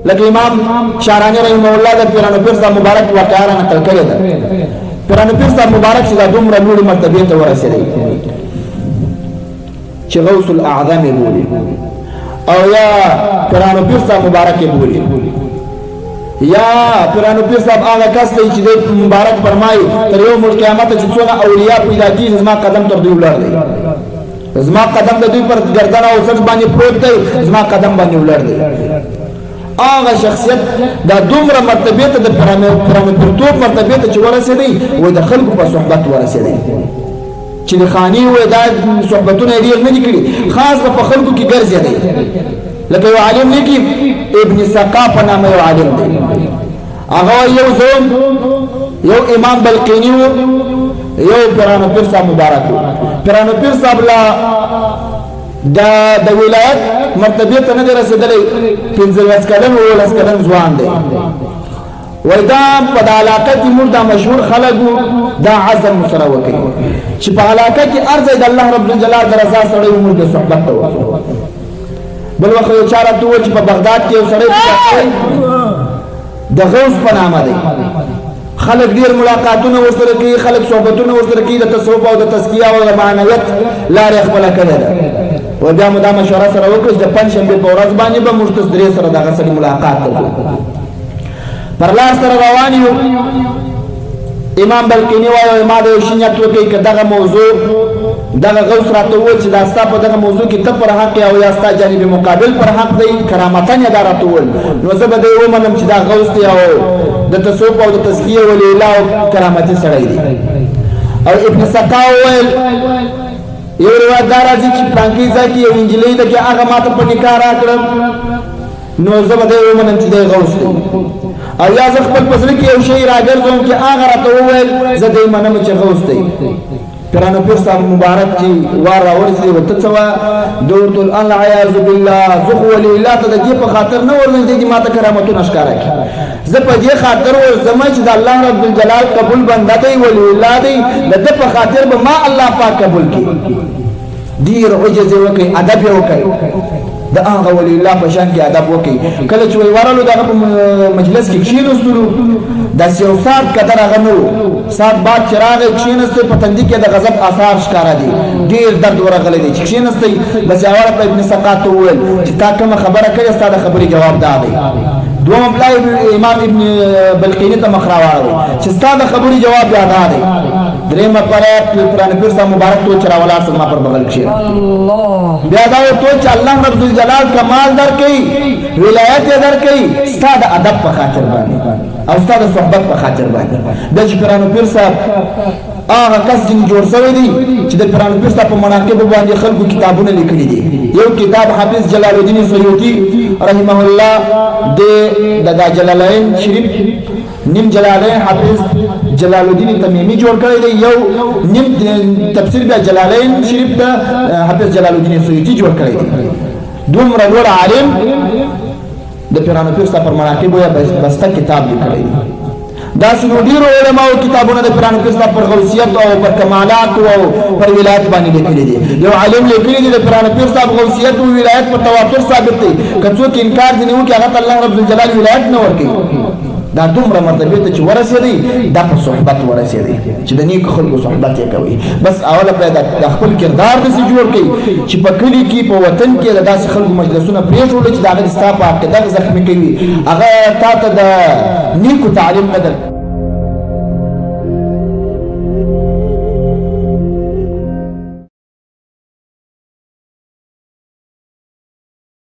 لکه امام شارانی رحمه الله د پیرانو پیر صاحب مبارک واقعه را نقل کړې ده. پیرانو پیر صاحب مبارک چې دا دومره لوړې مرتبې ته ورسېدی چې غوث الاعظم یې بولي او یا پیرانو پیر صاحب مبارک یې بولي، یا پیرانو پیر صاحب هغه کس دی چې د مبارک فرمایي تر یو ملک قیامت چې څونه اولیاء پیدا کېږي زما قدم تر دوی ولاړ دی، زما قدم د دوی پر گردن او سر باندې پروت دی، زما قدم باندې ولاړ دی. هغه شخصیت دا دومره مرتبه ته د پیرانو پیرتوب مرتبه ته چې ورسېدی وای د خلکو په صحبت ورسېدی چې د خاني وای دا صحبتونه ډېر نه دي کړي، خاص په خلکو کې ګرځېدی. لکه یو عالم دی کې ابن سقا په نامه یو عالم دی، هغه یو زوم یو امام بلقینی و، یو پیرانو پیر صاحب مبارک و. پیرانو پیر صاحب لا د ولایت مرتبه ته نه رسیدلی، 15 کلن و 10 کلن ځوان دی. وای دا په علاقه کې موږ دا مشهور خلک دا عزم سره وکړي چې په علاقه کې ارزه د الله رب الجلال د رضا سره موږ د صحبت ته وکړو. بل وخت یو چاره ته و چې په بغداد کې یو سړی د غوث په نامه دی، خلق ډیر ملاقاتونه ورسره کوي، خلق صحبتونه ورسره کوي، د تصوف او د تزکیه او د معنویت لارې خپله کړې ده. و بیا مو دا مشوره سره وکړه چې د پنجشنبې په ورځ باندې به موږ تاسو درې سره دغه سړي ملاقات وکړو. پر لار سره روان یو، امام بلقینی وایي ما د یو شي نیت وکړئ که دغه موضوع دغه غوث راته وویل چې دا ستا په دغه موضوع کې ته پر حق او یا ستا جانب مقابل پر حق دی، کرامتن یې دا راته وویل، نو زه به دی ومنم چې دا غوث دی او د تصوف او د تزکیه ولی الله او کرامتي سړی دی. او ابن سقا وویل یو روایت دا راځي چې پلانکي ځای کې یو نجلۍ ده چې هغه ما ته په نکاح راکړه، نو زه به دی ومنم چې دی غوث دی. او یا زه خپل په زړه کې یو شی راګرځوم چې هغه راته وویل زه دی منم چې غوث دی. پیرانو پیر صاحب مبارک چې وار راورسېدی ورته څه وایه؟ ده ورته ویل العیاذ بالله زه خو ولي الله ته د دې په خاطر نه ورنږدې چې ما ته کرامتونه ښکاره کړي، زه په دې خاطر ورځم چې د الله رب الجلال قبول بنده دی، ولی الله دی، د ده په خاطر به ما الله پاک قبول کړي. ډېر عجز یې وکړئ، ادب یې وکړئ، د هغه ولی الله په شان کې ادب وکړي. کله چې ورالو دغه په مجلس کې کښېنستلو داسې یو ساعت قدر هغه نه و، ساعت بعد چې راغی کښېنستی په تندي کې د غضب اثار ښکاره دي، ډېر درد ورغلی دی چې کښېنستی. بس اوله په ابن سقا ته وویل چې تا کومه خبره کړې ستا د خبرې جواب دا دی. دوم بلا امام ابن بلقینی ته مخ راواړوي چې ستا د خبرې جواب بیا دا دی. درېیمه پاره پیرانو پیر صاحب مبارک ته چې راولاړ سه زما پر بغل کښېنه. بیا دا ورته چې الله رب الجلال کمال درکوي، ولایت یې درکوي ستا د ادب په خاطر باندې او ستا د صحبت په خاطر باندې. دا چې پیرانو پیر صاحب هغه کس ځینې جوړ شوی دی چې د پیرانو پیر صاحب په مناقبو باندې خلکو کتابونه لیکلي دي. یو کتاب حافظ جلال الدین سیوطي رحمه الله د جلالین شریف نیم جلالین حافظ جلال الدین تمیمی جوړ کړی دی، یو نیم تفسیر بیا جلالین شریف د حافظ جلال الدین سیوطي جوړ کړی دی. دومره لوړ عالم د پیرانو پیر صاحب پر مناقبو یا بسته کتاب لیکلی دی. داسې نو ډېرو علماو کتابونه د پیرانو پیر صاحب پر غوثیت او پر کمالات او پر ولایت باندې لیکلي دي. یو عالم لیکلي دي د پیرانو پیر صاحب غوثیت او ولایت په تواتر ثابت دی، که څوک انکار ځینې وکړي هغه ته الله رب الجلال ولایت نه ورکوي. دا دومره مرتبه ته چې ورسېدی دا په صحبت ورسېدی چې د نیکو خلکو صحبت یې کوي. بس اوله باید د خپل کردار داسې جوړ کړي چې په کلي کې په وطن کې د داسې خلکو مجلسونه پرېښودل چې د هغه ستا په عقیده زخمي کوي، هغه تا ته د نیکو تعلیم نه درکوي.